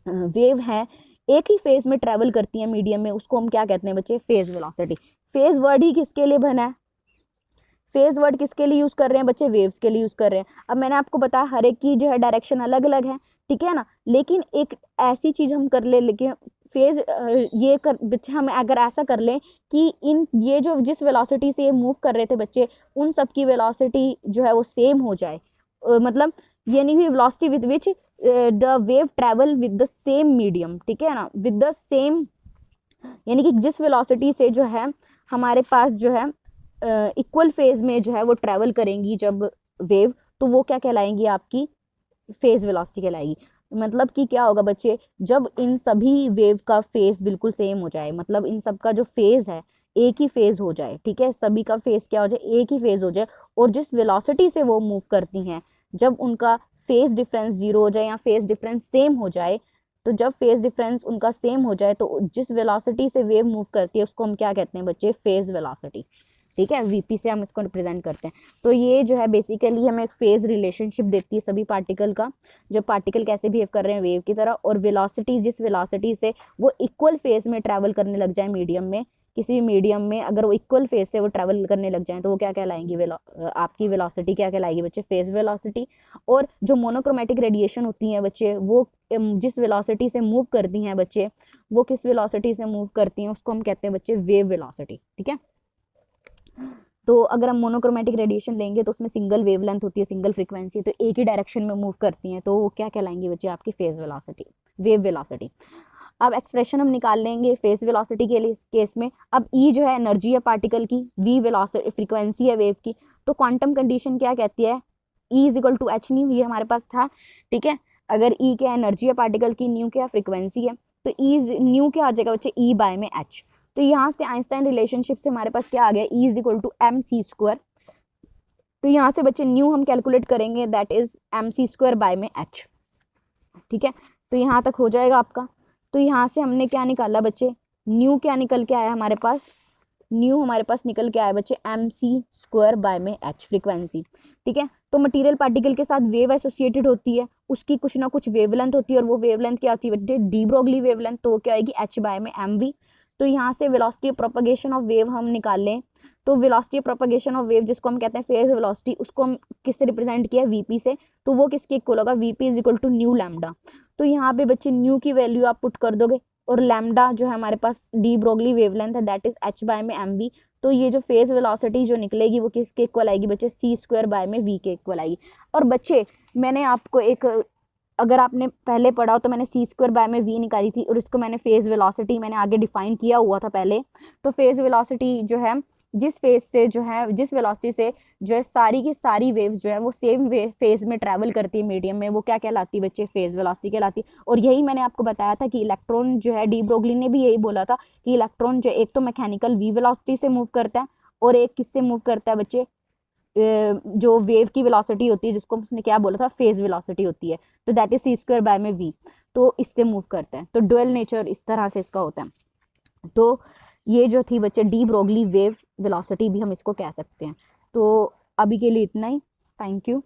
वेव हैं एक ही फेज में ट्रैवल करती हैं मीडियम में, उसको हम क्या कहते हैं बच्चे, फेज वेलोसिटी। फेज वर्ड ही किसके लिए बना है, फेज वर्ड किसके लिए यूज़ कर रहे हैं बच्चे, वेव्स के लिए यूज़ कर रहे हैं। अब मैंने आपको बताया हर एक की जो है डायरेक्शन अलग अलग है, ठीक है ना, लेकिन एक ऐसी चीज़ हम कर ले, लेकिन फेज ये कर बच्चे हम अगर ऐसा कर लें कि इन ये जो जिस वेलोसिटी से ये मूव कर रहे थे बच्चे, उन सब की वेलोसिटी जो है वो सेम हो जाए, मतलब ये नहीं हुई velocity with which the wave travel with the same medium, ठीक है ना, विद द सेम, यानी कि जिस वेलोसिटी से जो है हमारे पास जो है इक्वल फेज में जो है वो ट्रैवल करेंगी जब वेव, तो वो क्या कहलाएंगी, आपकी फेज वेलोसिटी कहलाएगी। मतलब कि क्या होगा बच्चे, जब इन सभी वेव का फेज बिल्कुल सेम हो जाए, मतलब इन सब का जो फेज है एक ही फेज हो जाए, ठीक है, सभी का फेज क्या हो जाए, एक ही फेज हो जाए, और जिस वेलोसिटी से वो मूव करती हैं जब उनका फेज डिफरेंस जीरो हो जाए या फेज डिफरेंस सेम हो जाए, तो जब फेज डिफरेंस उनका सेम हो जाए तो जिस वेलोसिटी से वेव मूव करती है उसको हम क्या कहते हैं बच्चे, फेज वेलोसिटी, ठीक है, वीपी से हम इसको रिप्रेजेंट करते हैं। तो ये जो है बेसिकली हमें एक फेज रिलेशनशिप देती है सभी पार्टिकल का, जब पार्टिकल कैसे बिहेव कर रहे हैं वेव की तरह, और वेलोसिटी, जिस वेलोसिटी से वो इक्वल फेज में ट्रैवल करने लग जाए मीडियम में, किसी भी मीडियम में अगर वो इक्वल फेज से वो ट्रैवल करने लग जाए तो वो क्या कहलाएंगी, आपकी वेलोसिटी क्या कहलाएगी बच्चे, फेज वेलोसिटी। और जो मोनोक्रोमेटिक रेडिएशन होती हैं बच्चे, वो जिस वेलोसिटी से मूव करती हैं बच्चे, वो किस वेलोसिटी से मूव करती हैं उसको हम कहते हैं बच्चे वेव वेलोसिटी, ठीक है। तो अगर हम मोनोक्रोमेटिक रेडिएशन लेंगे तो उसमें सिंगल वेवलेंथ होती है, सिंगल फ्रीक्वेंसी, तो एक ही डायरेक्शन में मूव करती हैं, तो वो क्या कहलाएंगे बच्चे, आपकी फेज वेलोसिटी, वेव वेलोसिटी। अब एक्सप्रेशन हम निकाल लेंगे फेज वेलोसिटी के लिए, इस केस में अब ई जो है एनर्जी है पार्टिकल की, वी वेलोसिटी फ्रीक्वेंसी है वेव की, तो क्वांटम कंडीशन क्या कहती है, E is equal to H nu, ये हमारे पास था, ठीक है। अगर ई क्या एनर्जी है पार्टिकल की, न्यू क्या फ्रीक्वेंसी है, तो ई न्यू क्या आ जाएगा बच्चे, ई बाय में एच। तो यहाँ से आइंस्टाइन रिलेशनशिप से हमारे पास क्या आ गया, E is equal to M C square. तो यहाँ से बच्चे न्यू हम कैलकुलेट करेंगे, that is M C square by में एच, ठीक है। तो यहाँ तक हो जाएगा आपका। तो यहाँ से हमने क्या निकाला बच्चे, न्यू क्या निकल के आया हमारे पास, न्यू हमारे पास निकल के आया बच्चे एम सी स्क्वायर बाय में एच फ्रीक्वेंसी, ठीक है। तो मटेरियल पार्टिकल के साथ वेव एसोसिएटेड होती है, उसकी कुछ ना कुछ वेवलेंथ होती है, और वो वेवलेंथ क्या होती है बच्चे, डी ब्रोगली वेवलेंथ, तो क्या आएगी एच बाय में एम वी। तो यहाँ से velocity of propagation of wave हम निकाल लें, तो velocity of propagation of wave जिसको हम कहते हैं फेज वेलोसिटी, उसको हम किससे रिप्रेजेंट किया, वीपी से, तो वो किसके इक्वल होगा, VP is equal to nu lambda. तो यहाँ पे बच्चे न्यू की वैल्यू आप पुट कर दोगे, और लैम्डा जो है हमारे पास डी ब्रोगली वेवलेंथ है, दैट इज एच बाय में एम वी। तो ये जो फेज वेलोसिटी जो निकलेगी वो किसके इक्वल आएगी बच्चे, सी स्क्वायर बाय में वी के इक्वल आएगी। और बच्चे मैंने आपको एक, अगर आपने पहले पढ़ा हो तो मैंने सी स्क्वायर बाय में वी निकाली थी, और इसको मैंने फेज वेलोसिटी मैंने आगे डिफाइन किया हुआ था पहले। तो फेज वेलोसिटी जो है, जिस फेज से जो है, जिस वेलोसिटी से जो है सारी की सारी वेव्स जो है वो सेम फेज में ट्रैवल करती है मीडियम में, वो क्या कहलाती है बच्चे, फेज वेलोसिटी कहलाती है। और यही मैंने आपको बताया था कि इलेक्ट्रॉन जो है, डी ब्रोगली ने भी यही बोला था कि इलेक्ट्रॉन जो एक तो मैकेनिकल वी वेलोसिटी से मूव करता है, और एक किससे मूव करता है बच्चे, जो वेव की वेलोसिटी होती है जिसको उसने क्या बोला था, फेज वेलोसिटी होती है, तो that is C square by में वी, तो इससे मूव करता है। तो डुअल नेचर इस तरह से इसका होता है। तो ये जो थी बच्चे डी ब्रोगली वेव वेलोसिटी भी हम इसको कह सकते हैं। तो अभी के लिए इतना ही, थैंक यू।